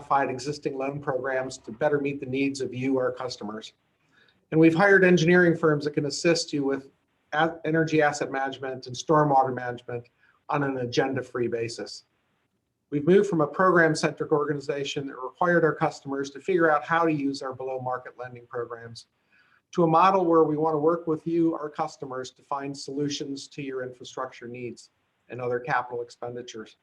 modified existing loan programs to better meet the needs of you, our customers. And we've hired engineering firms that can assist you with energy asset management and stormwater management on an agenda-free basis. We've moved from a program-centric organization that required our customers to figure out how to use our below-market lending programs to a model where we want to work with you, our customers, to find solutions to your infrastructure needs and other capital expenditures.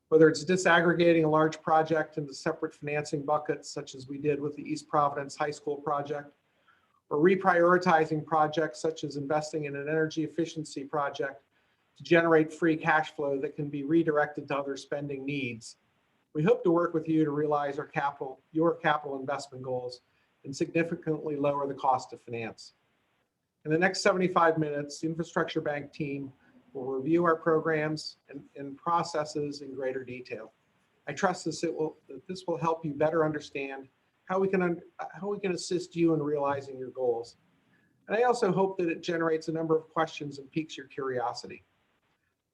Whether it's disaggregating a large project into separate financing buckets, such as we did with the East Providence High School project, or reprioritizing projects such as investing in an energy efficiency project to generate free cash flow that can be redirected to other spending needs. We hope to work with you to realize your capital investment goals and significantly lower the cost of finance. In the next 75 minutes, the Infrastructure Bank team will review our programs and processes in greater detail. I trust that this will help you better understand how we can assist you in realizing your goals. And I also hope that it generates a number of questions and piques your curiosity.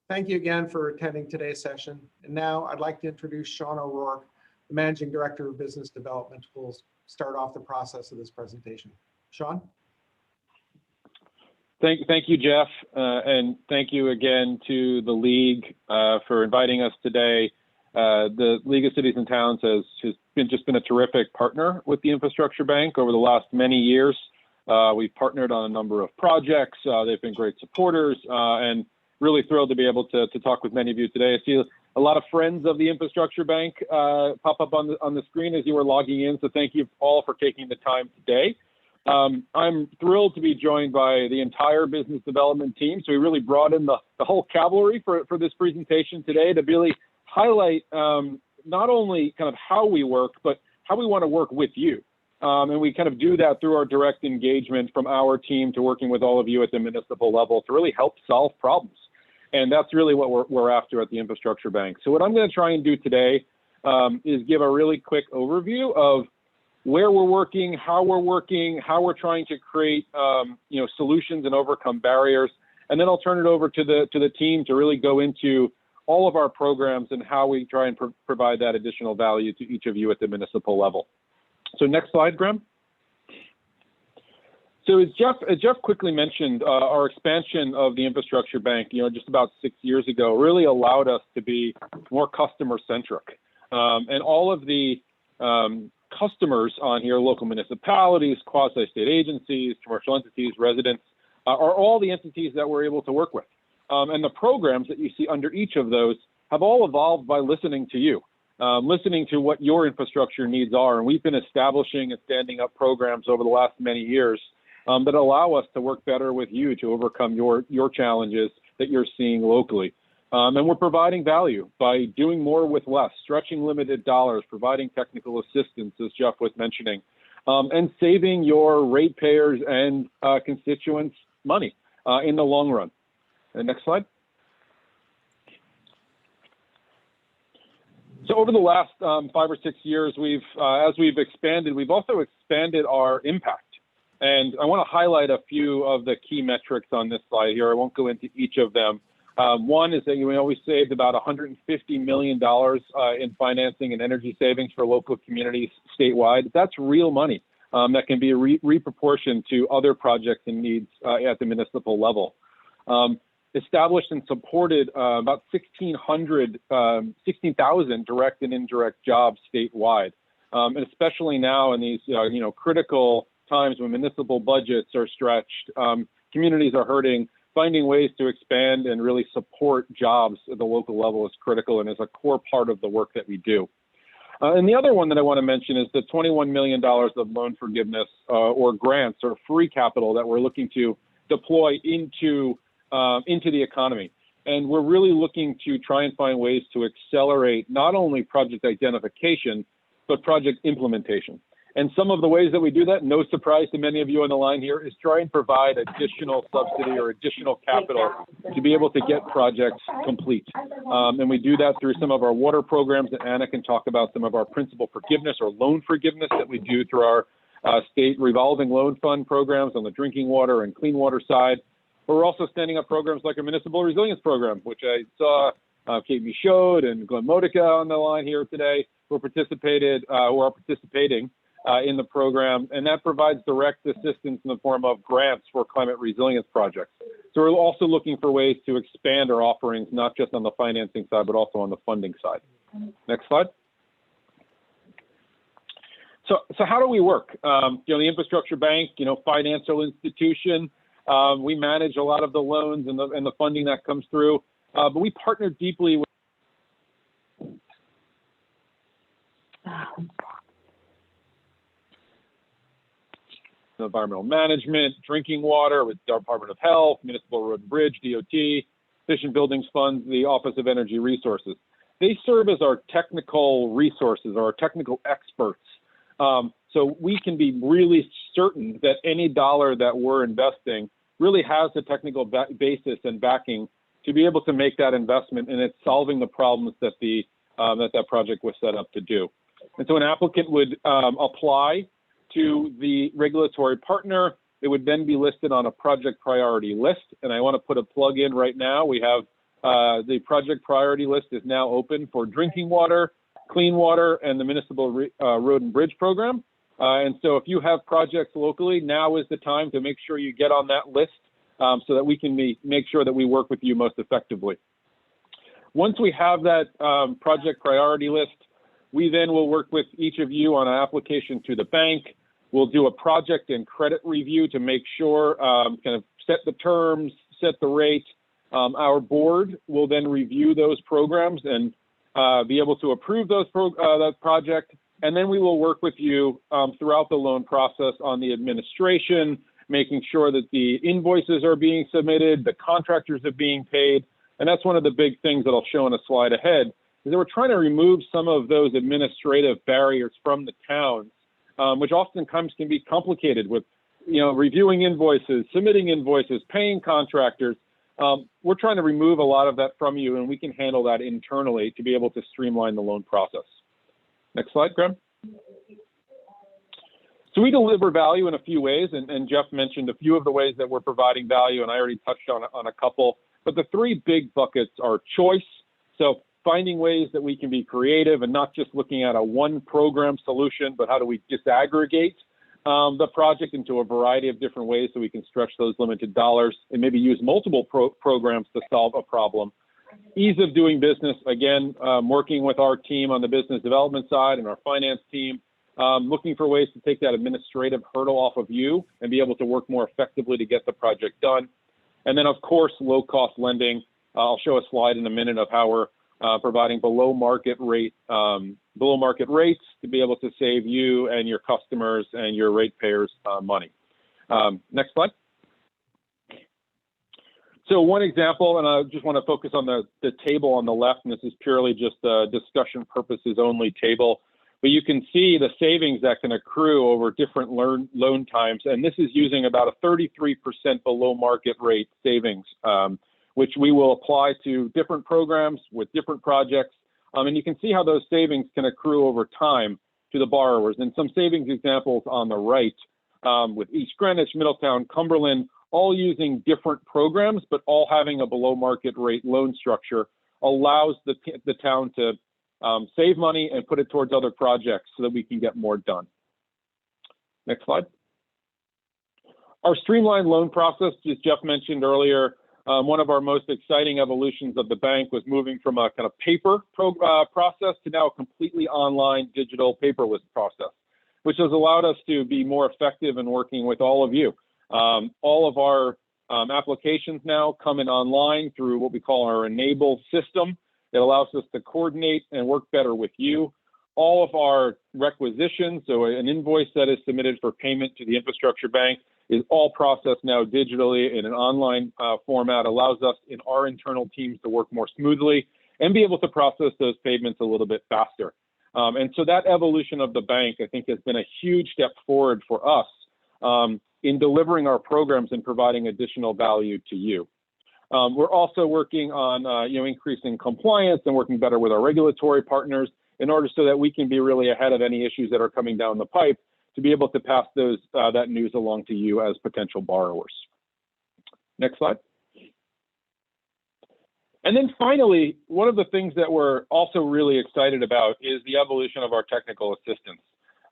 Thank you again for attending today's session. And now I'd like to introduce Sean O'Rourke, the Managing Director of Business Development, who will start off the process of this presentation. Sean? Thank you, Jeff, and thank you again to the League for inviting us today. The League of Cities and Towns has just been a terrific partner with the Infrastructure Bank over the last many years. We've partnered on a number of projects. They've been great supporters, and really thrilled to be able to talk with many of you today. I see a lot of friends of the Infrastructure Bank pop up on the screen as you were logging in, so thank you all for taking the time today. I'm thrilled to be joined by the entire business development team. So we really brought in the whole cavalry for this presentation today to really highlight not only kind of how we work, but how we want to work with you. And we kind of do that through our direct engagement from our team to working with all of you at the municipal level to really help solve problems. And that's really what we're after at the Infrastructure Bank. So what I'm going to try and do today is give a really quick overview of where we're working, how we're trying to create solutions and overcome barriers. And then I'll turn it over to the team to really go into all of our programs and how we try and provide that additional value to each of you at the municipal level. So next slide, Graham. So as Jeff quickly mentioned, our expansion of the Infrastructure Bank, just about 6 years ago, really allowed us to be more customer centric. And all of the customers on here, local municipalities, quasi-state agencies, commercial entities, residents, are all the entities that we're able to work with. And the programs that you see under each of those have all evolved by listening to you, listening to what your infrastructure needs are. And we've been establishing and standing up programs over the last many years that allow us to work better with you to overcome your challenges that you're seeing locally. And we're providing value by doing more with less, stretching limited dollars, providing technical assistance, as Jeff was mentioning, and saving your ratepayers and constituents money in the long run. Next slide. So over the last 5 or 6 years, as we've expanded, we've also expanded our impact. And I want to highlight a few of the key metrics on this slide here. I won't go into each of them. One is that we saved about $150 million in financing and energy savings for local communities statewide. That's real money that can be reproportioned to other projects and needs at the municipal level. Established and supported about 16,000 direct and indirect jobs statewide, and especially now in these critical times when municipal budgets are stretched, communities are hurting. Finding ways to expand and really support jobs at the local level is critical and is a core part of the work that we do. And the other one that I want to mention is the $21 million of loan forgiveness or grants or free capital that we're looking to deploy into the economy. And we're really looking to try and find ways to accelerate not only project identification, but project implementation. And some of the ways that we do that, no surprise to many of you on the line here, is try and provide additional subsidy or additional capital to be able to get projects complete. And we do that through some of our water programs, and Anna can talk about some of our principal forgiveness or loan forgiveness that we do through our state revolving loan fund programs on the drinking water and clean water side. But we're also standing up programs like a municipal resilience program, which I saw Kate Michaud and Glenn Modica on the line here today. who are participating in the program, and that provides direct assistance in the form of grants for climate resilience projects. So we're also looking for ways to expand our offerings, not just on the financing side, but also on the funding side. Next slide. So how do we work? The Infrastructure Bank, financial institution, we manage a lot of the loans and the funding that comes through, but we partner deeply with environmental management, drinking water, with Department of Health, Municipal Road and Bridge, DOT, Efficient Buildings Fund, the Office of Energy Resources. They serve as our technical resources, or our technical experts. So we can be really certain that any dollar that we're investing really has the technical basis and backing to be able to make that investment, and it's solving the problems that that project was set up to do. And so an applicant would apply to the regulatory partner. It would then be listed on a project priority list. And I want to put a plug in right now. We have the project priority list is now open for drinking water, clean water, and the Municipal Road and Bridge program. And so if you have projects locally, now is the time to make sure you get on that list so that we can make sure that we work with you most effectively. Once we have that project priority list, we then will work with each of you on an application to the bank. We'll do a project and credit review to make sure, kind of set the terms, set the rate. Our board will then review those programs and be able to approve that project. And then we will work with you throughout the loan process on the administration, making sure that the invoices are being submitted, the contractors are being paid. And that's one of the big things that I'll show in a slide ahead, is that we're trying to remove some of those administrative barriers from the towns, which oftentimes can be complicated with, reviewing invoices, submitting invoices, paying contractors. We're trying to remove a lot of that from you, and we can handle that internally to be able to streamline the loan process. Next slide, Graham. So we deliver value in a few ways, and Jeff mentioned a few of the ways that we're providing value, and I already touched on a couple. But the three big buckets are choice. So finding ways that we can be creative and not just looking at a one program solution, but how do we disaggregate the project into a variety of different ways so we can stretch those limited dollars and maybe use multiple programs to solve a problem. Ease of doing business, again, working with our team on the business development side and our finance team, looking for ways to take that administrative hurdle off of you and be able to work more effectively to get the project done. And then, of course, low-cost lending. I'll show a slide in a minute of how we're providing below market rates to be able to save you and your customers and your ratepayers money. Next slide. So one example, and I just want to focus on the table on the left, and this is purely just a discussion purposes only table, but you can see the savings that can accrue over different loan times, and this is using about a 33% below market rate savings, which we will apply to different programs with different projects. And you can see how those savings can accrue over time to the borrowers. And some savings examples on the right with East Greenwich, Middletown, Cumberland, all using different programs, but all having a below market rate loan structure allows the town to save money and put it towards other projects so that we can get more done. Next slide. Our streamlined loan process, as Jeff mentioned earlier, one of our most exciting evolutions of the bank was moving from a kind of paper process to now a completely online digital paperless process, which has allowed us to be more effective in working with all of you. All of our applications now come in online through what we call our Enable system. It allows us to coordinate and work better with you. All of our requisitions, so an invoice that is submitted for payment to the Infrastructure Bank, is all processed now digitally in an online format, allows us in our internal teams to work more smoothly and be able to process those payments a little bit faster. And so that evolution of the bank, I think, has been a huge step forward for us in delivering our programs and providing additional value to you. We're also working on increasing compliance and working better with our regulatory partners in order so that we can be really ahead of any issues that are coming down the pipe to be able to pass that news along to you as potential borrowers. Next slide. And then finally, one of the things that we're also really excited about is the evolution of our technical assistance.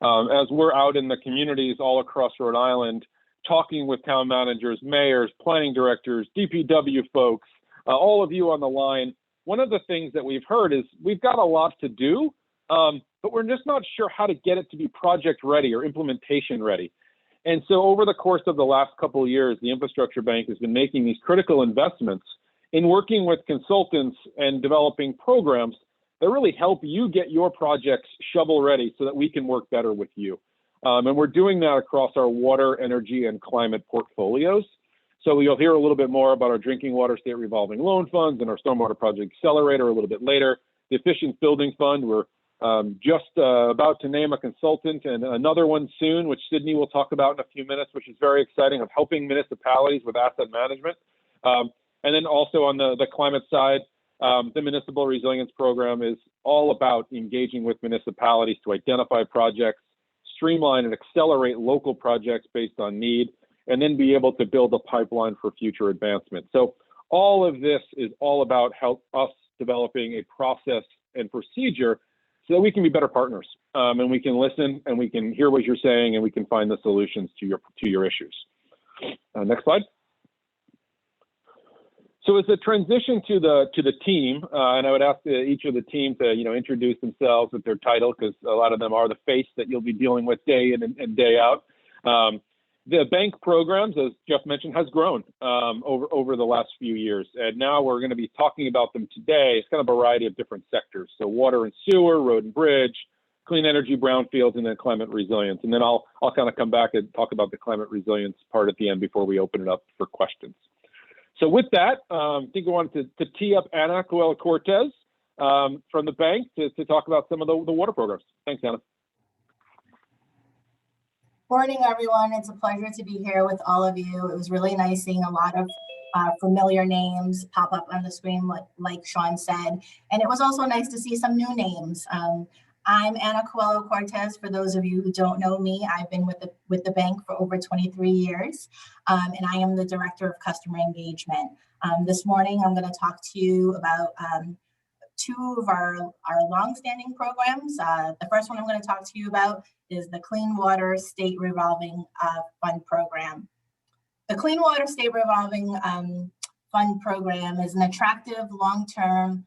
As we're out in the communities all across Rhode Island, talking with town managers, mayors, planning directors, DPW folks, all of you on the line, one of the things that we've heard is we've got a lot to do, but we're just not sure how to get it to be project ready or implementation ready. And so over the course of the last couple of years, the Infrastructure Bank has been making these critical investments in working with consultants and developing programs that really help you get your projects shovel ready so that we can work better with you. And we're doing that across our water, energy, and climate portfolios. So you'll hear a little bit more about our drinking water state revolving loan funds and our stormwater project accelerator a little bit later. The Efficient Building Fund, we're just about to name a consultant, and another one soon, which Sydney will talk about in a few minutes, which is very exciting, of helping municipalities with asset management. And then also on the climate side, the Municipal Resilience Program is all about engaging with municipalities to identify projects, streamline and accelerate local projects based on need, and then be able to build a pipeline for future advancement. So all of this is all about us developing a process and procedure so that we can be better partners, and we can listen and we can hear what you're saying and we can find the solutions to your issues. Next slide. So as a transition to the team, and I would ask each of the team to introduce themselves with their title, because a lot of them are the face that you'll be dealing with day in and day out. The bank programs, as Jeff mentioned, has grown over the last few years, and now we're going to be talking about them today. It's kind of a variety of different sectors, so water and sewer, road and bridge, clean energy, brownfields, and then climate resilience. And then I'll kind of come back and talk about the climate resilience part at the end before we open it up for questions. So with that, I think I wanted to tee up Ana Coelho-Cortez from the bank to talk about some of the water programs. Thanks, Ana. Morning, everyone. It's a pleasure to be here with all of you. It was really nice seeing a lot of familiar names pop up on the screen, like Sean said. And it was also nice to see some new names. I'm Ana Coelho-Cortez. For those of you who don't know me, I've been with the bank for over 23 years, and I am the Director of Customer Engagement. This morning, I'm going to talk to you about two of our longstanding programs. The first one I'm going to talk to you about is the Clean Water State Revolving Fund Program. The Clean Water State Revolving Fund Program is an attractive long-term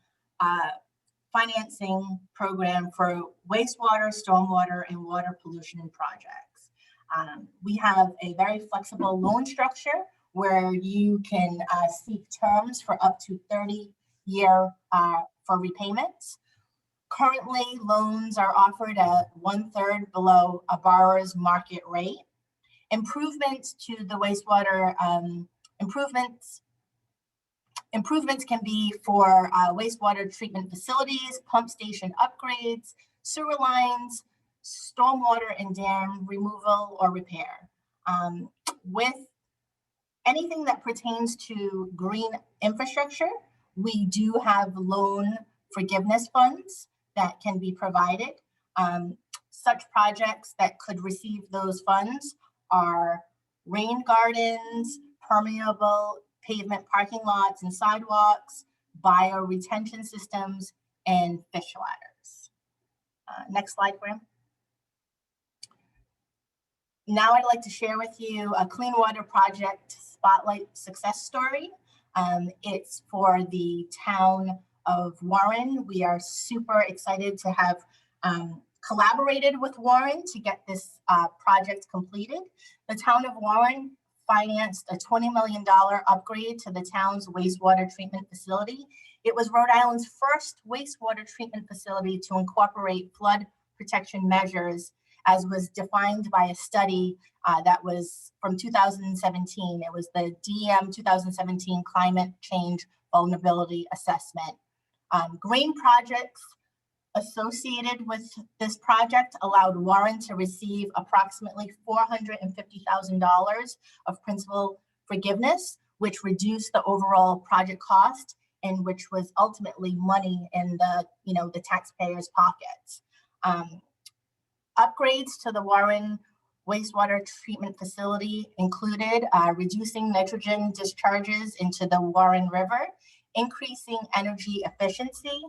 financing program for wastewater, stormwater, and water pollution projects. We have a very flexible loan structure where you can seek terms for up to 30-year for repayments. Currently, loans are offered at 1/3 below a borrower's market rate. Improvements to the wastewater improvements can be for wastewater treatment facilities, pump station upgrades, sewer lines, stormwater and dam removal or repair. With anything that pertains to green infrastructure, we do have loan forgiveness funds that can be provided. Such projects that could receive those funds are rain gardens, permeable pavement parking lots and sidewalks, bioretention systems, and fish ladders. Next slide, Graham. Now I'd like to share with you a clean water project spotlight success story. It's for the town of Warren. We are super excited to have collaborated with Warren to get this project completed. The town of Warren financed a $20 million upgrade to the town's wastewater treatment facility. It was Rhode Island's first wastewater treatment facility to incorporate flood protection measures, as was defined by a study that was from 2017. It was the DEM 2017 Climate Change Vulnerability Assessment. Green projects associated with this project allowed Warren to receive approximately $450,000 of principal forgiveness, which reduced the overall project cost and which was ultimately money in the taxpayers' pockets. Upgrades to the Warren wastewater treatment facility included reducing nitrogen discharges into the Warren River increasing energy efficiency,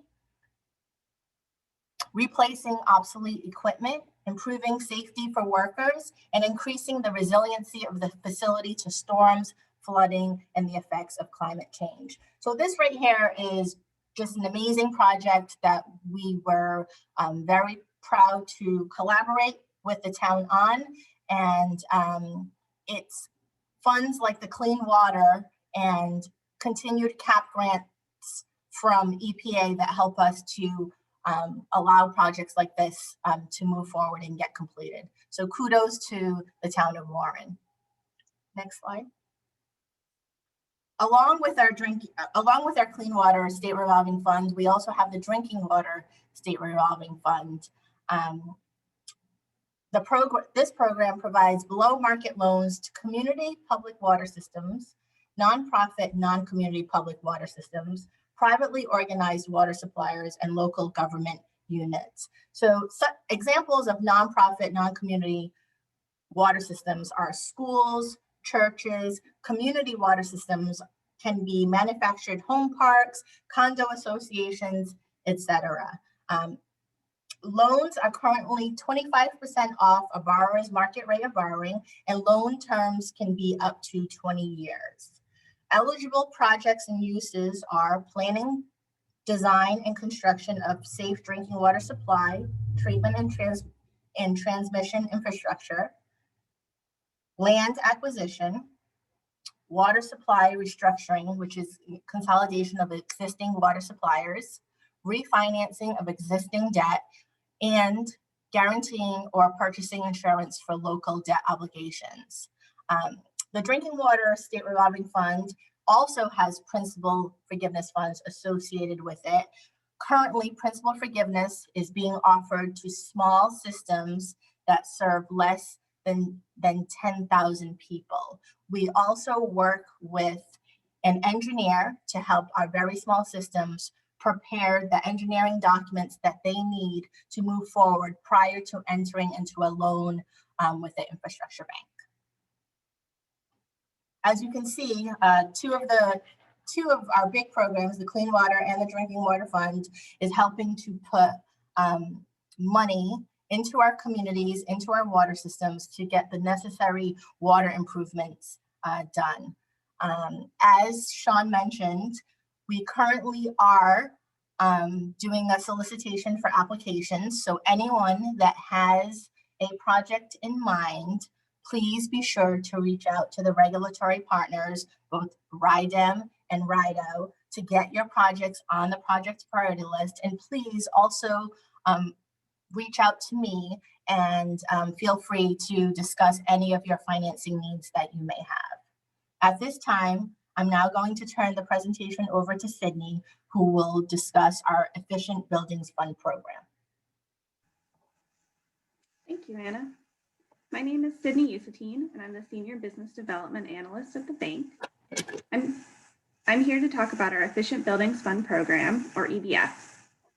replacing obsolete equipment, improving safety for workers, and increasing the resiliency of the facility to storms, flooding, and the effects of climate change. So this right here is just an amazing project that we were very proud to collaborate with the town on. And it's funds like the clean water and continued CAP grants from EPA that help us to allow projects like this to move forward and get completed. So kudos to the town of Warren. Next slide. Along with our clean water state revolving fund, we also have the drinking water state revolving fund. This program provides below market loans to community public water systems, nonprofit, non-community public water systems, privately organized water suppliers, and local government units. So examples of nonprofit, non-community water systems are schools, churches. Community water systems can be manufactured home parks, condo associations, etc. Loans are currently 25% off a borrower's market rate of borrowing, and loan terms can be up to 20 years. Eligible projects and uses are planning, design, and construction of safe drinking water supply, treatment and transmission infrastructure, land acquisition, water supply restructuring, which is consolidation of existing water suppliers, refinancing of existing debt, and guaranteeing or purchasing insurance for local debt obligations. The Drinking Water State Revolving Fund also has principal forgiveness funds associated with it. Currently, principal forgiveness is being offered to small systems that serve less than 10,000 people. We also work with an engineer to help our very small systems prepare the engineering documents that they need to move forward prior to entering into a loan with the infrastructure bank. As you can see, two of our big programs, the Clean Water and the Drinking Water Fund, is helping to put money into our communities, into our water systems to get the necessary water improvements done. As Sean mentioned, we currently are doing a solicitation for applications. So anyone that has a project in mind, please be sure to reach out to the regulatory partners, both RIDEM and RIDO, to get your projects on the project priority list. And please also reach out to me and feel free to discuss any of your financing needs that you may have. At this time, I'm now going to turn the presentation over to Sydney, who will discuss our Efficient Buildings Fund program. Thank you, Anna. My name is Sydney Usatine, and I'm the Senior Business Development Analyst at the bank. I'm here to talk about our Efficient Buildings Fund program, or EBF.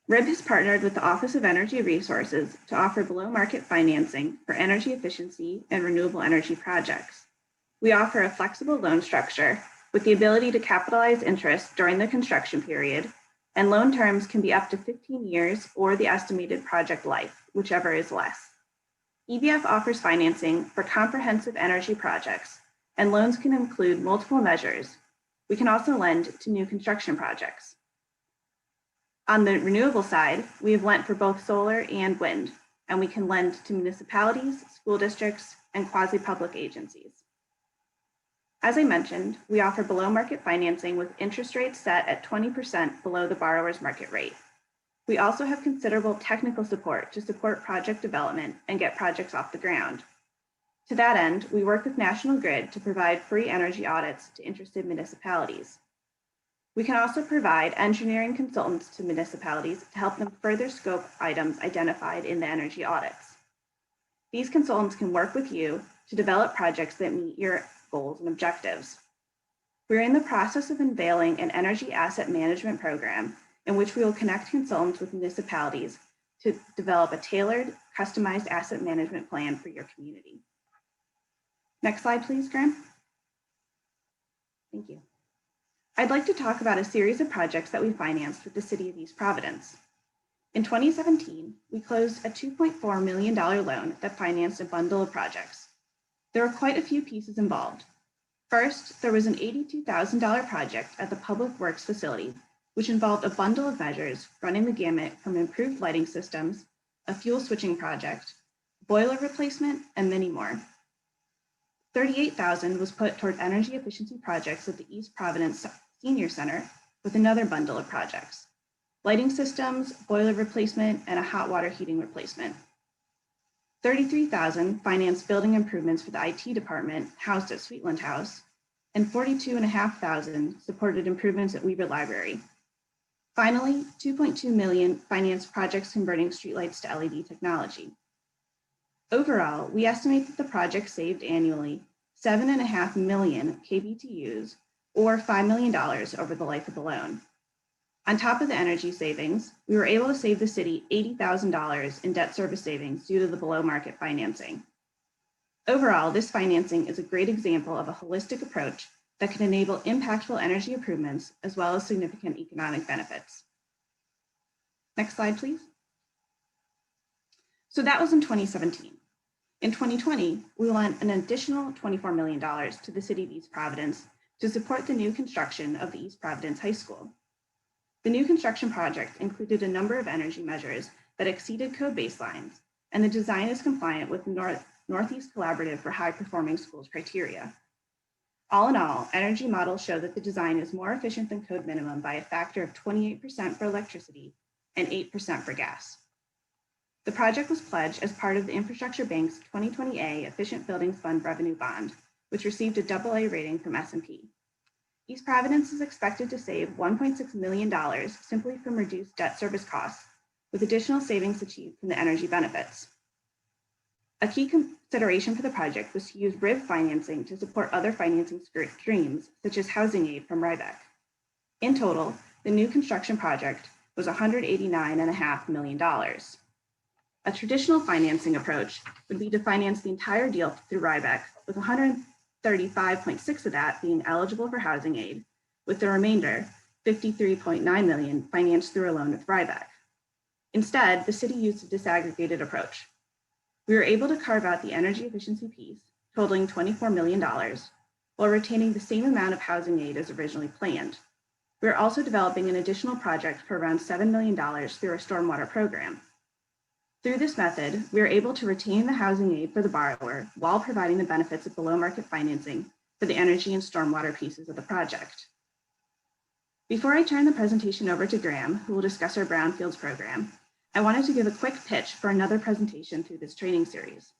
RIB has partnered with the Office of Energy Resources to offer below-market financing for energy efficiency and renewable energy projects. We offer a flexible loan structure with the ability to capitalize interest during the construction period, and loan terms can be up to 15 years or the estimated project life, whichever is less. EBF offers financing for comprehensive energy projects, and loans can include multiple measures. We can also lend to new construction projects. On the renewable side, we have lent for both solar and wind, and we can lend to municipalities, school districts, and quasi-public agencies. As I mentioned, we offer below-market financing with interest rates set at 20% below the borrower's market rate. We also have considerable technical support to support project development and get projects off the ground. To that end, we work with National Grid to provide free energy audits to interested municipalities. We can also provide engineering consultants to municipalities to help them further scope items identified in the energy audits. These consultants can work with you to develop projects that meet your goals and objectives. We're in the process of unveiling an energy asset management program in which we will connect consultants with municipalities to develop a tailored, customized asset management plan for your community. Next slide, please, Graham. Thank you. I'd like to talk about a series of projects that we financed with the City of East Providence. In 2017, we closed a $2.4 million loan that financed a bundle of projects. There were quite a few pieces involved. First, there was an $82,000 project at the Public Works facility, which involved a bundle of measures running the gamut from improved lighting systems, a fuel switching project, boiler replacement, and many more. $38,000 was put toward energy efficiency projects at the East Providence Senior Center with another bundle of projects, lighting systems, boiler replacement, and a hot water heating replacement. $33,000 financed building improvements for the IT department housed at Sweetland House, and $42,500 supported improvements at Weaver Library. Finally, $2.2 million financed projects converting streetlights to LED technology. Overall, we estimate that the project saved annually 7.5 million kBTUs, or $5 million over the life of the loan. On top of the energy savings, we were able to save the city $80,000 in debt service savings due to the below market financing. Overall, this financing is a great example of a holistic approach that can enable impactful energy improvements as well as significant economic benefits. Next slide, please. So that was in 2017. In 2020, we lent an additional $24 million to the City of East Providence to support the new construction of the East Providence High School. The new construction project included a number of energy measures that exceeded code baselines, and the design is compliant with Northeast Collaborative for High Performing Schools criteria. All in all, energy models show that the design is more efficient than code minimum by a factor of 28% for electricity and 8% for gas. The project was pledged as part of the Infrastructure Bank's 2020A Efficient Buildings Fund Revenue Bond, which received a AA rating from S&P. East Providence is expected to save $1.6 million simply from reduced debt service costs, with additional savings achieved from the energy benefits. A key consideration for the project was to use RIV financing to support other financing streams, such as housing aid from Rhode. In total, the new construction project was $189.5 million. A traditional financing approach would be to finance the entire deal through Rhode, with 135.6 of that being eligible for housing aid, with the remainder, 53.9 million, financed through a loan with Rhode. Instead, the city used a disaggregated approach. We were able to carve out the energy efficiency piece, totaling $24 million, while retaining the same amount of housing aid as originally planned. We are also developing an additional project for around $7 million through our stormwater program. Through this method, we are able to retain the housing aid for the borrower while providing the benefits of below market financing for the energy and stormwater pieces of the project. Before I turn the presentation over to Graham, who will discuss our Brownfields program, I wanted to give a quick pitch for another presentation through this training series.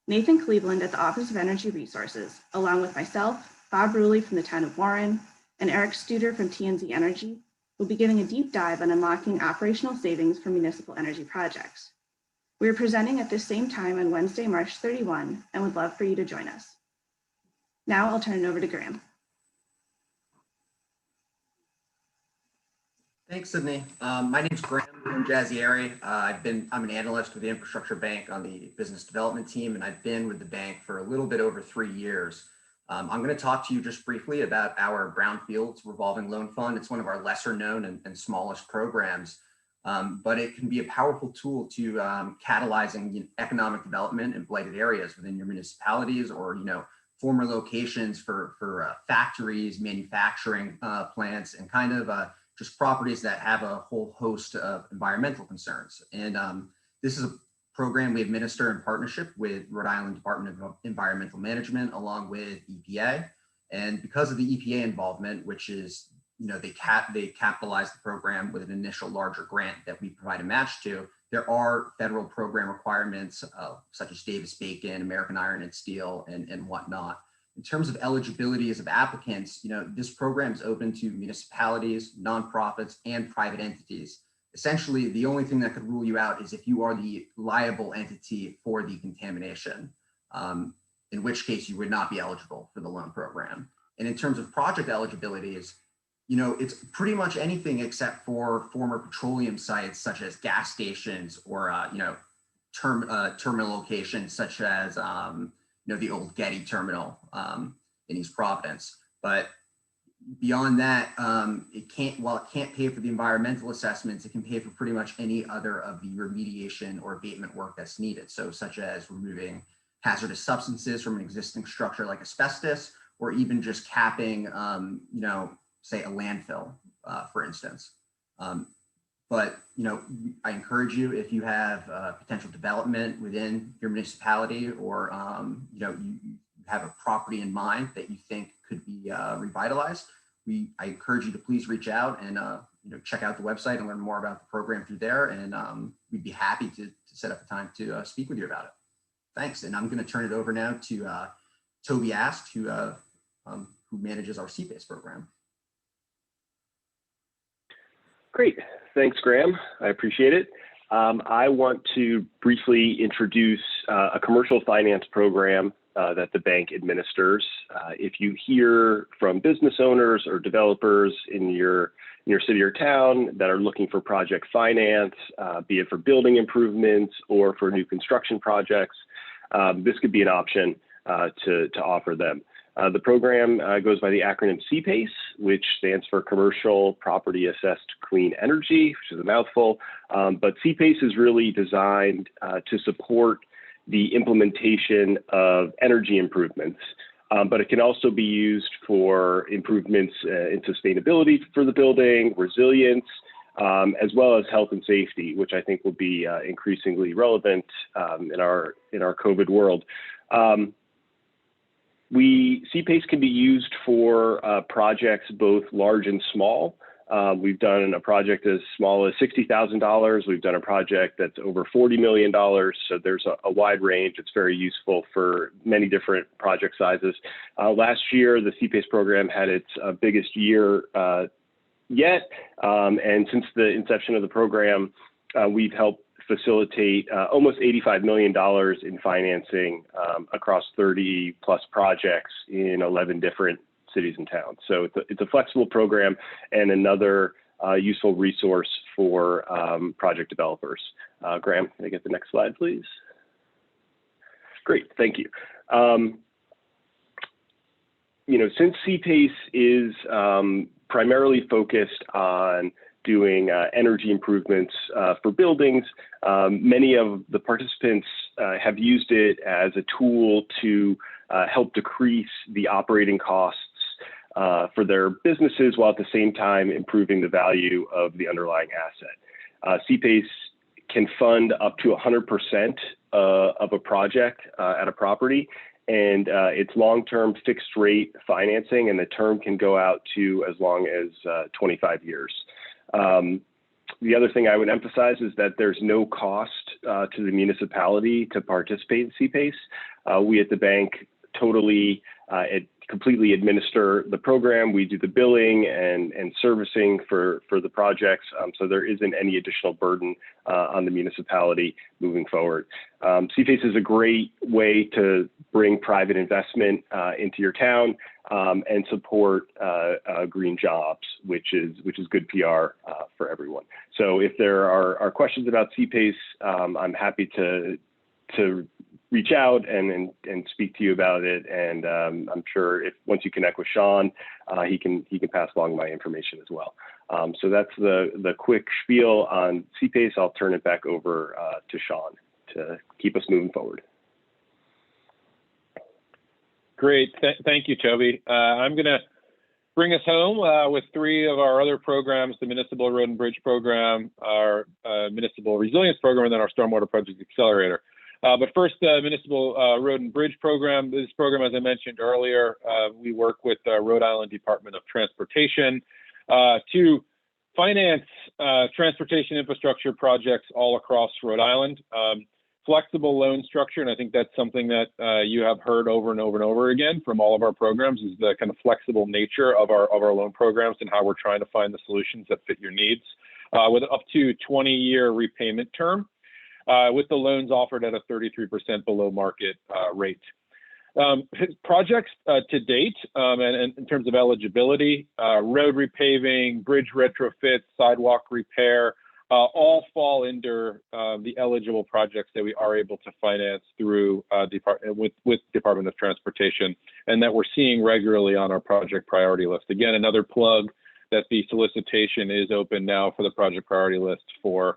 Nathan Cleveland at the Office of Energy Resources, along with myself, Bob Ruley from the town of Warren, and Eric Studer from TNZ Energy, will be giving a deep dive on unlocking operational savings for municipal energy projects. We are presenting at this same time on Wednesday, March 31, and would love for you to join us. Now I'll turn it over to Graham. Thanks, Sydney. My name's Graham Jazzieri. I'm an analyst with the Infrastructure Bank on the business development team, and I've been with the bank for a little bit over 3 years. I'm going to talk to you just briefly about our Brownfields revolving loan fund. It's one of our lesser known and smallest programs, but it can be a powerful tool to catalyzing economic development in blighted areas within your municipalities, or former locations for factories, manufacturing plants, and kind of just properties that have a whole host of environmental concerns. And this is a program we administer in partnership with Rhode Island Department of Environmental Management, along with EPA. And because of the EPA involvement, which is, they capitalize the program with an initial larger grant that we provide a match to, there are federal program requirements such as Davis-Bacon, American Iron and Steel, and whatnot. In terms of eligibility as of applicants, this program is open to municipalities, nonprofits, and private entities. Essentially, the only thing that could rule you out is if you are the liable entity for the contamination, in which case you would not be eligible for the loan program. And in terms of project eligibilities, it's pretty much anything except for former petroleum sites such as gas stations, or terminal locations such as the old Getty terminal in East Providence. But beyond that, while it can't pay for the environmental assessments, it can pay for pretty much any other of the remediation or abatement work that's needed. So such as removing hazardous substances from an existing structure like asbestos, or even just capping, say a landfill, for instance. But I encourage you, if you have potential development within your municipality, or you have a property in mind that you think could be revitalized, I encourage you to please reach out and check out the website and learn more about the program through there. And we'd be happy to set up a time to speak with you about it. Thanks. And I'm going to turn it over now to Toby Ast, who manages our CPACE program. Great. Thanks, Graham. I appreciate it. I want to briefly introduce a commercial finance program that the bank administers. If you hear from business owners or developers in your city or town that are looking for project finance, be it for building improvements or for new construction projects, this could be an option to offer them. The program goes by the acronym CPACE, which stands for Commercial Property Assessed Clean Energy, which is a mouthful. But CPACE is really designed to support the implementation of energy improvements. But it can also be used for improvements in sustainability for the building, resilience, as well as health and safety, which I think will be increasingly relevant in our COVID world. CPACE can be used for projects both large and small. We've done a project as small as $60,000. We've done a project that's over $40 million. So there's a wide range. It's very useful for many different project sizes. Last year, the CPACE program had its biggest year yet. And since the inception of the program, we've helped facilitate almost $85 million in financing across 30 plus projects in 11 different cities and towns. So it's a flexible program and another useful resource for project developers. Graham, can I get the next slide, please? Great, thank you. Since CPACE is primarily focused on doing energy improvements for buildings, many of the participants have used it as a tool to help decrease the operating costs for their businesses, while at the same time improving the value of the underlying asset. CPACE can fund up to 100% of a project at a property, and it's long-term fixed rate financing, and the term can go out to as long as 25 years. The other thing I would emphasize is that there's no cost to the municipality to participate in CPACE. We at the bank completely administer the program. We do the billing and servicing for the projects, so there isn't any additional burden on the municipality moving forward. CPACE is a great way to bring private investment into your town and support green jobs, which is good PR for everyone. So if there are questions about CPACE, I'm happy to reach out and speak to you about it. And I'm sure once you connect with Sean, he can pass along my information as well. So that's the quick spiel on CPACE. I'll turn it back over to Sean to keep us moving forward. Great. Thank you, Toby. I'm going to bring us home with three of our other programs: the Municipal Road and Bridge Program, our Municipal Resilience Program, and then our Stormwater Project Accelerator. But first, Municipal Road and Bridge Program. This program, as I mentioned earlier, we work with Rhode Island Department of Transportation to finance transportation infrastructure projects all across Rhode Island. Flexible loan structure, and I think that's something that you have heard over and over and over again from all of our programs, is the kind of flexible nature of our loan programs and how we're trying to find the solutions that fit your needs, with up to 20-year repayment term, with the loans offered at a 33% below market rate. Projects to date, and in terms of eligibility, road repaving, bridge retrofit, sidewalk repair, all fall under the eligible projects that we are able to finance through with Department of Transportation, and that we're seeing regularly on our project priority list. Again, another plug that the solicitation is open now for the project priority list for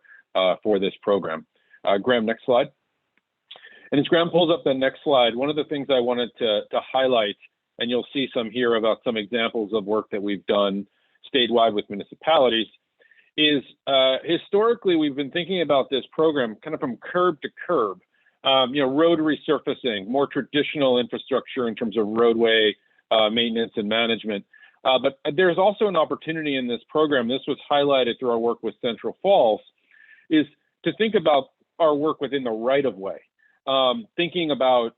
this program. Graham, next slide. And as Graham pulls up the next slide, one of the things I wanted to highlight, and you'll see some here about some examples of work that we've done statewide with municipalities, is historically we've been thinking about this program kind of from curb to curb. Road resurfacing, more traditional infrastructure in terms of roadway maintenance and management. But there's also an opportunity in this program, this was highlighted through our work with Central Falls, is to think about our work within the right-of-way. Thinking about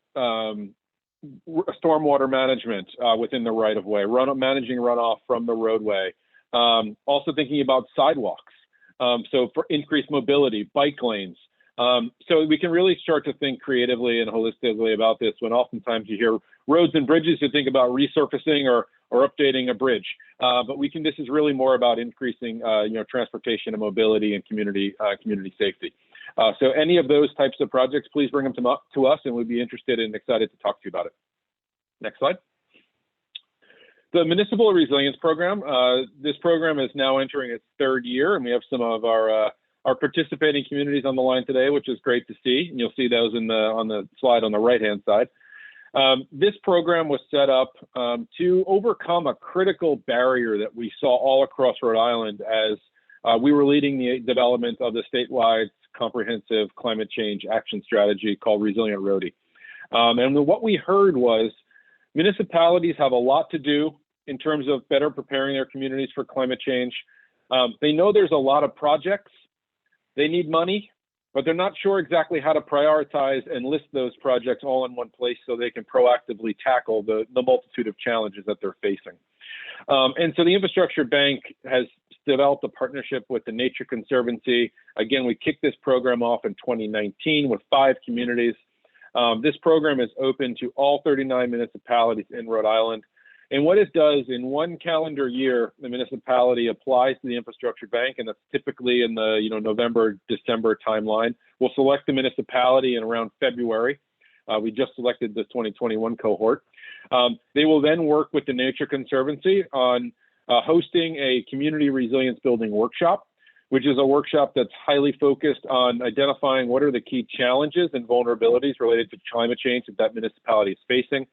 stormwater management within the right-of-way, managing runoff from the roadway. Also thinking about sidewalks, so for increased mobility, bike lanes. So we can really start to think creatively and holistically about this when oftentimes you hear roads and bridges, you think about resurfacing or updating a bridge. But this is really more about increasing transportation and mobility and community safety. So any of those types of projects, please bring them to us, and we'd be interested and excited to talk to you about it. Next slide. The Municipal Resilience Program, this program is now entering its third year, and we have some of our participating communities on the line today, which is great to see. And you'll see those on the slide on the right-hand side. This program was set up to overcome a critical barrier that we saw all across Rhode Island as we were leading the development of the statewide comprehensive climate change action strategy called Resilient Rhode. And what we heard was municipalities have a lot to do in terms of better preparing their communities for climate change. They know there's a lot of projects. They need money, but they're not sure exactly how to prioritize and list those projects all in one place so they can proactively tackle the multitude of challenges that they're facing. And so the Infrastructure Bank has developed a partnership with the Nature Conservancy. Again, we kicked this program off in 2019 with 5 communities. This program is open to all 39 municipalities in Rhode Island. And what it does, in one calendar year, the municipality applies to the Infrastructure Bank, and that's typically in the November, December timeline. We'll select the municipality in around February. We just selected the 2021 cohort. They will then work with the Nature Conservancy on hosting a community resilience building workshop, which is a workshop that's highly focused on identifying what are the key challenges and vulnerabilities related to climate change that municipality is facing.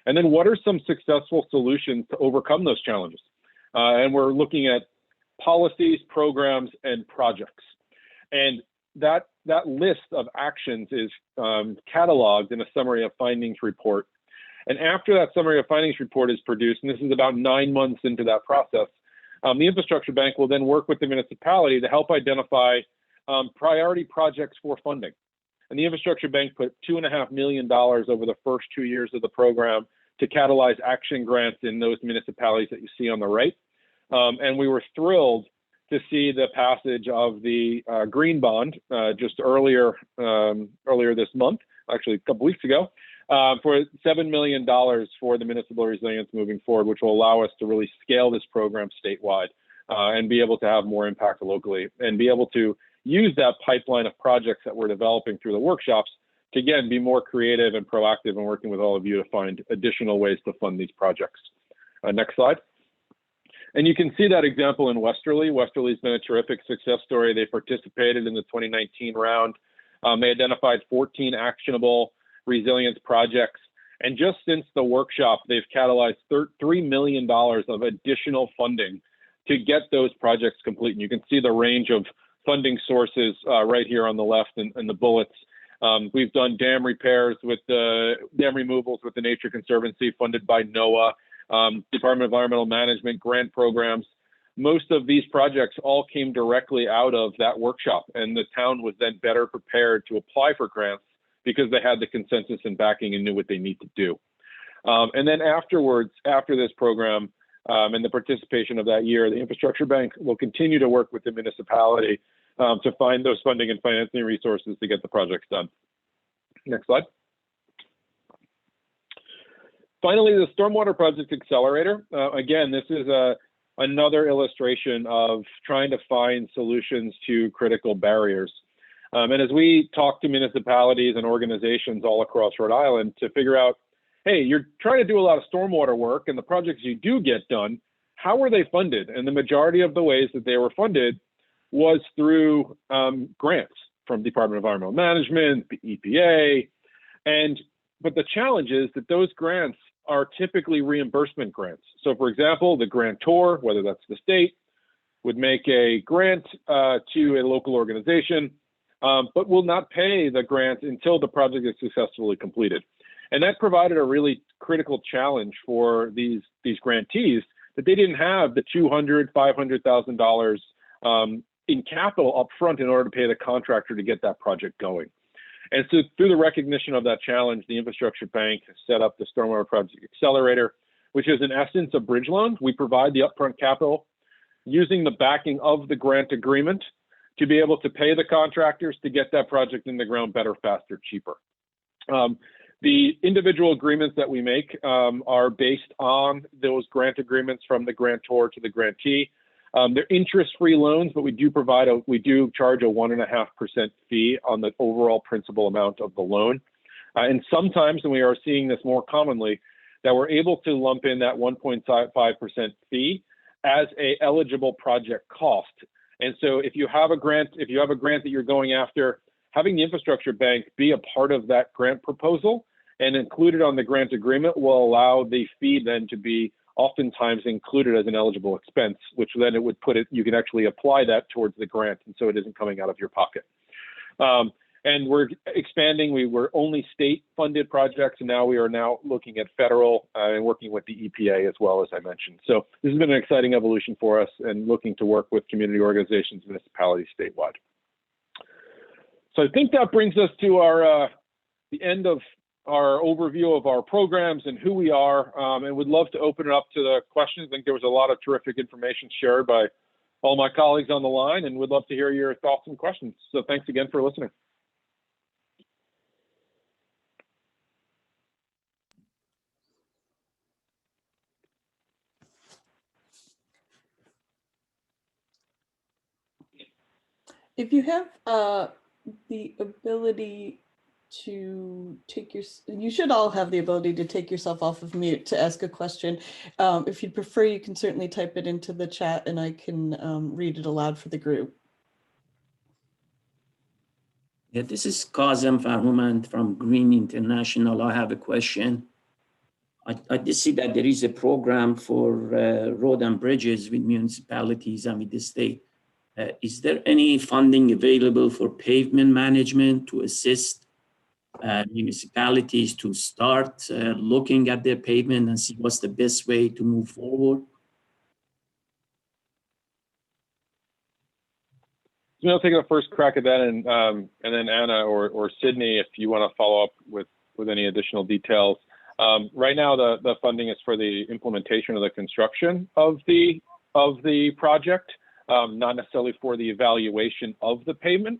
And then what are some successful solutions to overcome those challenges? And we're looking at policies, programs, and projects. And that list of actions is cataloged in a summary of findings report. And after that summary of findings report is produced, and this is about 9 months into that process, the Infrastructure Bank will then work with the municipality to help identify priority projects for funding. And the Infrastructure Bank put $2.5 million over the first 2 years of the program to catalyze action grants in those municipalities that you see on the right. And we were thrilled to see the passage of the green bond just earlier this month, actually a couple weeks ago, for $7 million for the municipal resilience moving forward, which will allow us to really scale this program statewide and be able to have more impact locally and be able to use that pipeline of projects that we're developing through the workshops to, again, be more creative and proactive in working with all of you to find additional ways to fund these projects. Next slide. And you can see that example in Westerly. Westerly's been a terrific success story. They participated in the 2019 round. They identified 14 actionable resilience projects. And just since the workshop, they've catalyzed $3 million of additional funding to get those projects complete. And you can see the range of funding sources right here on the left and the bullets. We've done dam repairs with the dam removals with the Nature Conservancy funded by NOAA, Department of Environmental Management grant programs. Most of these projects all came directly out of that workshop, and the town was then better prepared to apply for grants because they had the consensus and backing and knew what they need to do. And then afterwards, after this program, and the participation of that year, the Infrastructure Bank will continue to work with the municipality to find those funding and financing resources to get the projects done. Next slide. Finally, the Stormwater Project Accelerator. Again, this is a another illustration of trying to find solutions to critical barriers. And as we talk to municipalities and organizations all across Rhode Island to figure out, hey, you're trying to do a lot of stormwater work, and the projects you do get done, how were they funded? And the majority of the ways that they were funded was through grants from Department of Environmental Management, the EPA. But the challenge is that those grants are typically reimbursement grants. So for example, the grantor, whether that's the state, would make a grant to a local organization, but will not pay the grant until the project is successfully completed. And that provided a really critical challenge for these grantees, that they didn't have the $200,000, $500,000 in capital up front in order to pay the contractor to get that project going. And so through the recognition of that challenge, the Infrastructure Bank has set up the Stormwater Project Accelerator, which is in essence a bridge loan. We provide the upfront capital using the backing of the grant agreement to be able to pay the contractors to get that project in the ground better, faster, cheaper. The individual agreements that we make are based on those grant agreements from the grantor to the grantee. They're interest-free loans, but we do charge a 1.5% fee on the overall principal amount of the loan. And sometimes, and we are seeing this more commonly, that we're able to lump in that 1.5% fee as a eligible project cost. And so if you have a grant that you're going after, having the Infrastructure Bank be a part of that grant proposal and included on the grant agreement will allow the fee then to be oftentimes included as an eligible expense, which then it would you can actually apply that towards the grant, and so it isn't coming out of your pocket. And we're expanding. We were only state-funded projects, and now we are looking at federal and working with the EPA as well, as I mentioned. So this has been an exciting evolution for us, and looking to work with community organizations, municipalities statewide. So I think that brings us to the end of our overview of our programs and who we are, and would love to open it up to the questions. I think there was a lot of terrific information shared by all my colleagues on the line, and would love to hear your thoughts and questions. So thanks again for listening. If you have the ability to you should all have the ability to take yourself off of mute to ask a question. If you'd prefer, you can certainly type it into the chat and I can read it aloud for the group. Yeah, this is Kazem Farhumand from Green International. I have a question. I did see that there is a program for road and bridges with municipalities and with the state. Is there any funding available for pavement management to assist municipalities to start looking at their pavement and see what's the best way to move forward? So I'll take a first crack at that, and then Anna or Sydney, if you want to follow up with any additional details. Right now, the funding is for the implementation of the construction of the project. Not necessarily for the evaluation of the pavement,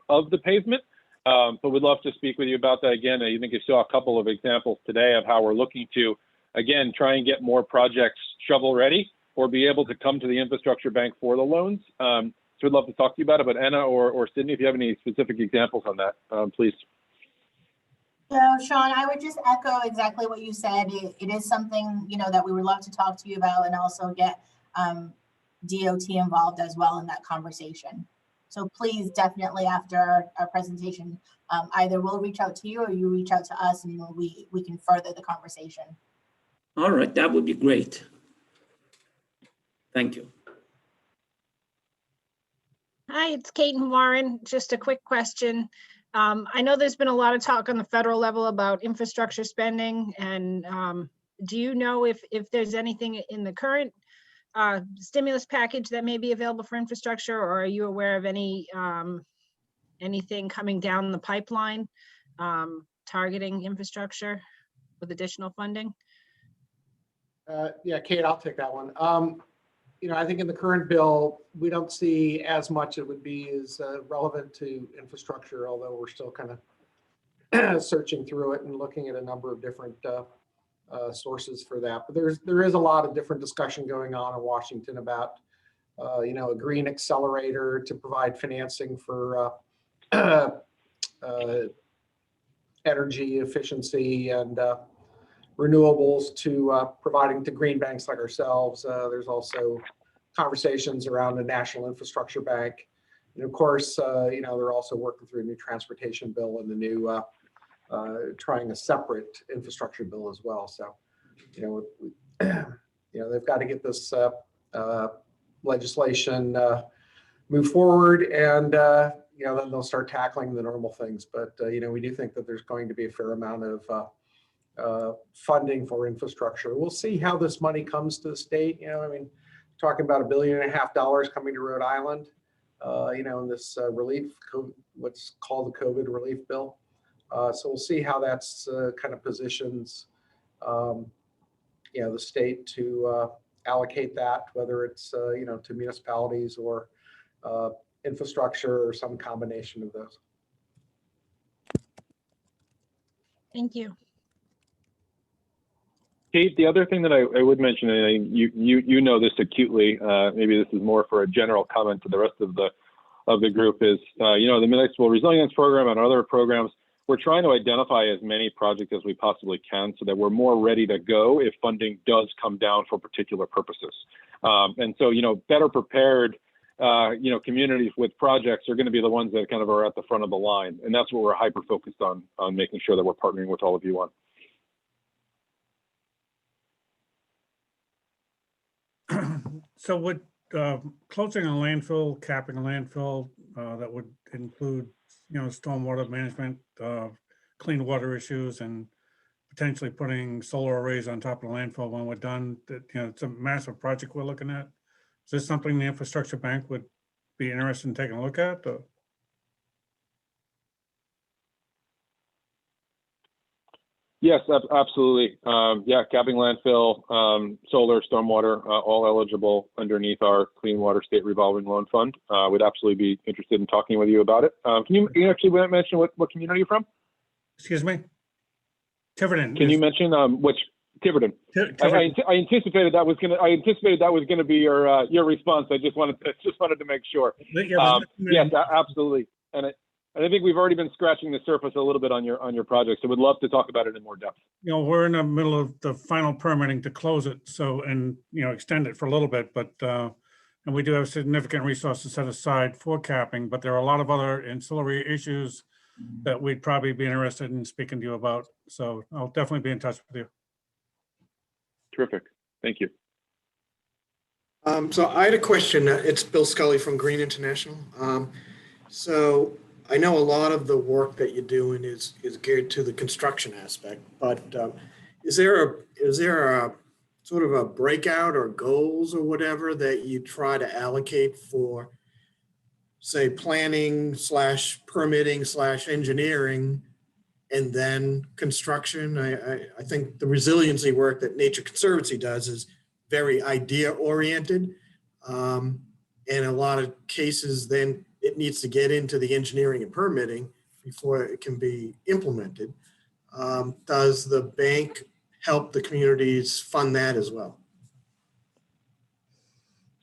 but we'd love to speak with you about that again. I think you saw a couple of examples today of how we're looking to, again, try and get more projects shovel ready or be able to come to the Infrastructure Bank for the loans. So we'd love to talk to you about it, but Anna or Sydney, if you have any specific examples on that, please. So Sean, I would just echo exactly what you said. It is something, that we would love to talk to you about, and also get DOT involved as well in that conversation. So please, definitely after our presentation, either we'll reach out to you or you reach out to us, and we can further the conversation. All right, that would be great. Thank you. Hi, it's Kate and Warren. Just a quick question. I know there's been a lot of talk on the federal level about infrastructure spending, and do you know if there's anything in the current stimulus package that may be available for infrastructure, or are you aware of anything coming down the pipeline targeting infrastructure with additional funding? Yeah, Kate, I'll take that one. I think in the current bill, we don't see as much that would be as relevant to infrastructure, although we're still kind of searching through it and looking at a number of different sources for that. But there is a lot of different discussion going on in Washington about a green accelerator to provide financing for energy efficiency and renewables to providing to green banks like ourselves. There's also conversations around the National Infrastructure Bank. And of course, they're also working through a new transportation bill and the new trying a separate infrastructure bill as well. So, they've got to get this legislation move forward, and then they'll start tackling the normal things. But we do think that there's going to be a fair amount of funding for infrastructure. We'll see how this money comes to the state. Talking about $1.5 billion coming to Rhode Island, in this relief, what's called the COVID relief bill. So we'll see how that's kind of positions, the state to allocate that, whether it's to municipalities or infrastructure or some combination of those. Thank you. Kate, the other thing that I would mention, and you know this acutely, maybe this is more for a general comment to the rest of the group, is the Municipal Resilience Program and other programs. We're trying to identify as many projects as we possibly can so that we're more ready to go if funding does come down for particular purposes. And so, better prepared, communities with projects are going to be the ones that kind of are at the front of the line. And that's what we're hyper focused on making sure that we're partnering with all of you on. So would closing a landfill, capping a landfill, that would include, stormwater management, clean water issues, and potentially putting solar arrays on top of the landfill when we're done, that, it's a massive project we're looking at. Is this something the Infrastructure Bank would be interested in taking a look at? Or? Yes, absolutely. Capping landfill, solar, stormwater, all eligible underneath our Clean Water State Revolving Loan Fund. Would absolutely be interested in talking with you about it. Can you actually mention what community you're from? Excuse me? Tiverton. Can you mention which Tiverton? I anticipated that was gonna be your response. I just wanted to make sure. Yes, absolutely. And I think we've already been scratching the surface a little bit on your project, so we'd love to talk about it in more depth. We're in the middle of the final permitting to close it, and extend it for a little bit, but and we do have significant resources set aside for capping, but there are a lot of other ancillary issues that we'd probably be interested in speaking to you about. So I'll definitely be in touch with you. Terrific. Thank you. So I had a question. It's Bill Scully from Green International. So I know a lot of the work that you're doing is geared to the construction aspect, but is there a sort of a breakout or goals or whatever that you try to allocate for, say, planning / permitting / engineering, and then construction? I think the resiliency work that Nature Conservancy does is very idea oriented. In a lot of cases, then it needs to get into the engineering and permitting before it can be implemented. Does the bank help the communities fund that as well?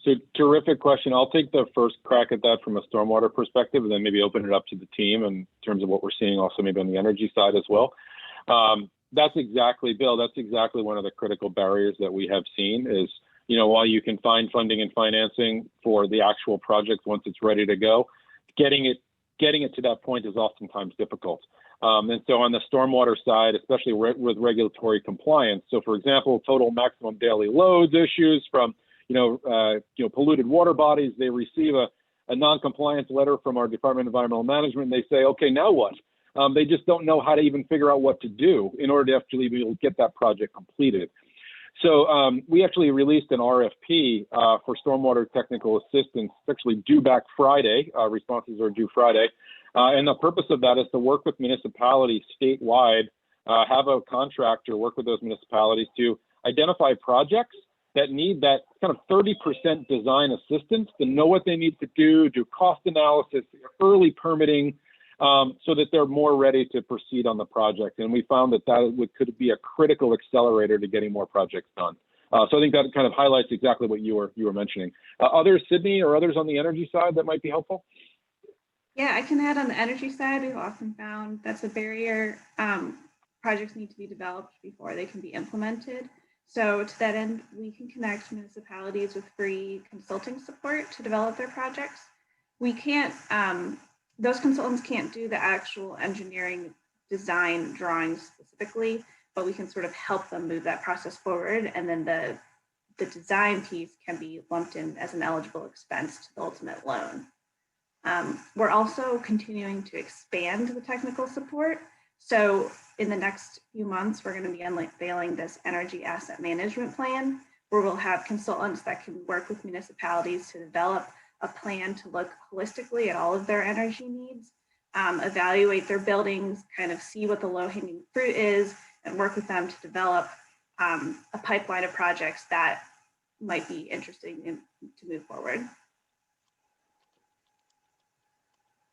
So terrific question. I'll take the first crack at that from a stormwater perspective, and then maybe open it up to the team in terms of what we're seeing also maybe on the energy side as well. That's exactly, Bill, that's exactly one of the critical barriers that we have seen is, while you can find funding and financing for the actual project once it's ready to go, getting it to that point is oftentimes difficult. And so on the stormwater side, especially with regulatory compliance, so for example, total maximum daily loads issues from polluted water bodies, they receive a non-compliance letter from our Department of Environmental Management. And they say, okay, now what? They just don't know how to even figure out what to do in order to actually be able to get that project completed. So we actually released an RFP for stormwater technical assistance, actually due back Friday. Responses are due Friday. And the purpose of that is to work with municipalities statewide, have a contractor work with those municipalities to identify projects that need that kind of 30% design assistance to know what they need to do cost analysis, early permitting, so that they're more ready to proceed on the project. And we found that could be a critical accelerator to getting more projects done. So I think that kind of highlights exactly what you were mentioning. Others, Sydney, or others on the energy side that might be helpful? Yeah, I can add on the energy side. We've often found that's a barrier. Projects need to be developed before they can be implemented. So to that end, we can connect municipalities with free consulting support to develop their projects. We can't, those consultants can't do the actual engineering design drawings specifically, but we can sort of help them move that process forward. And then the design piece can be lumped in as an eligible expense to the ultimate loan. We're also continuing to expand the technical support. So in the next few months, we're going to be unveiling this energy asset management plan, where we'll have consultants that can work with municipalities to develop a plan to look holistically at all of their energy needs, evaluate their buildings, kind of see what the low-hanging fruit is, and work with them to develop a pipeline of projects that might be interesting to move forward.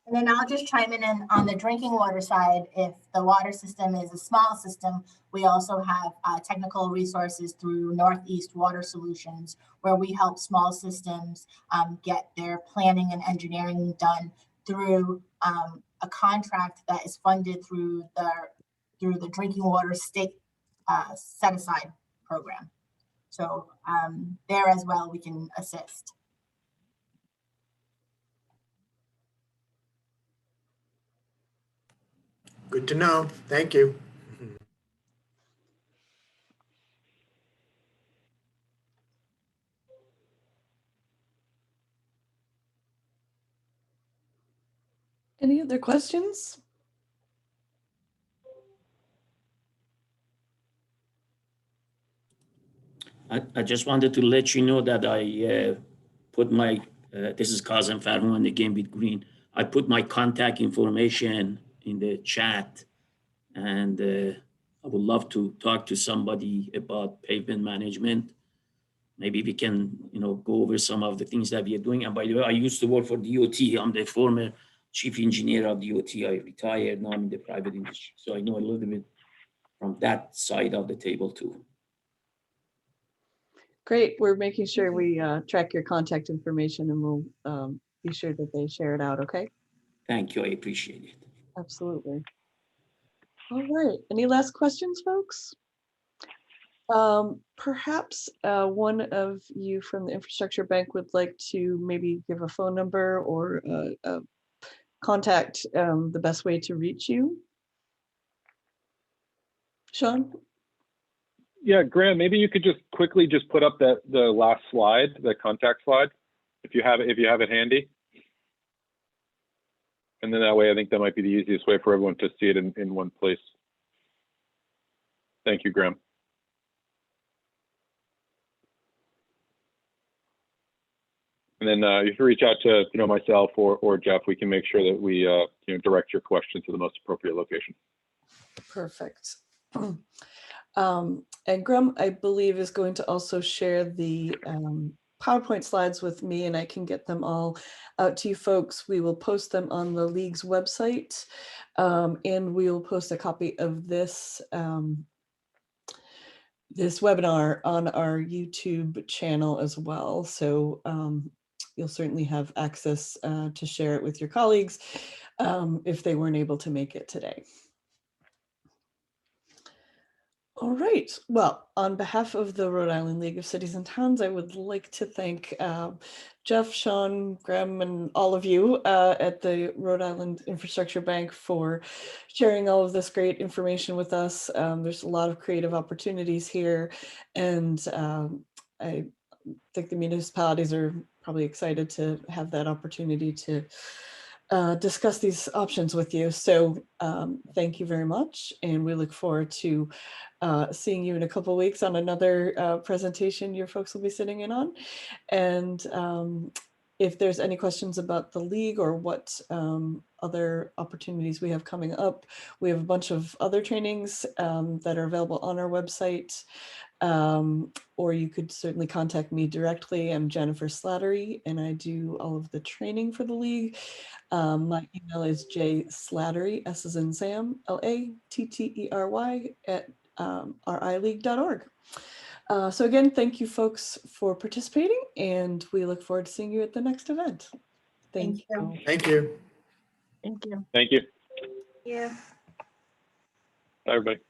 And then I'll just chime in on the drinking water side. If the water system is a small system, we also have technical resources through Northeast Water Solutions, where we help small systems get their planning and engineering done through a contract that is funded through the drinking water state set aside program. So there as well, we can assist. Good to know. Thank you. Any other questions? I just wanted to let you know that I put my, this is Kazem Farman again with Green. I put my contact information in the chat, and I would love to talk to somebody about pavement management. Maybe we can, go over some of the things that we are doing. And by the way, I used to work for DOT. I'm the former chief engineer of DOT. I retired, now I'm in the private industry. So I know a little bit from that side of the table too. Great. We're making sure we track your contact information, and we'll be sure that they share it out. Okay. Thank you. I appreciate it. Absolutely. All right. Any last questions, folks? Perhaps one of you from the Infrastructure Bank would like to maybe give a phone number or contact the best way to reach you. Sean? Yeah, Graham, maybe you could just quickly just put up the last slide, the contact slide, if you have it handy. And then that way, I think that might be the easiest way for everyone to see it in one place. Thank you, Graham. And then you can reach out to myself or Jeff. We can make sure that we direct your question to the most appropriate location. Perfect. And Graham, I believe, is going to also share the PowerPoint slides with me, and I can get them all out to you folks. We will post them on the League's website, and we will post a copy of this this webinar on our YouTube channel as well. So you'll certainly have access to share it with your colleagues if they weren't able to make it today. All right. Well, on behalf of the Rhode Island League of Cities and Towns, I would like to thank Jeff, Sean, Graham, and all of you at the Rhode Island Infrastructure Bank for sharing all of this great information with us. There's a lot of creative opportunities here, and I think the municipalities are probably excited to have that opportunity to discuss these options with you. So thank you very much. And we look forward to seeing you in a couple of weeks on another presentation your folks will be sitting in on. And if there's any questions about the League or what other opportunities we have coming up, we have a bunch of other trainings that are available on our website. Or you could certainly contact me directly. I'm Jennifer Slattery, and I do all of the training for the League. My email is jslattery, S as in Sam, LATTERY @ rileague.org. So again, thank you folks for participating, and we look forward to seeing you at the next event. Thank Thank you. you. Thank you. Thank you. Thank you. Yeah. Bye, everybody.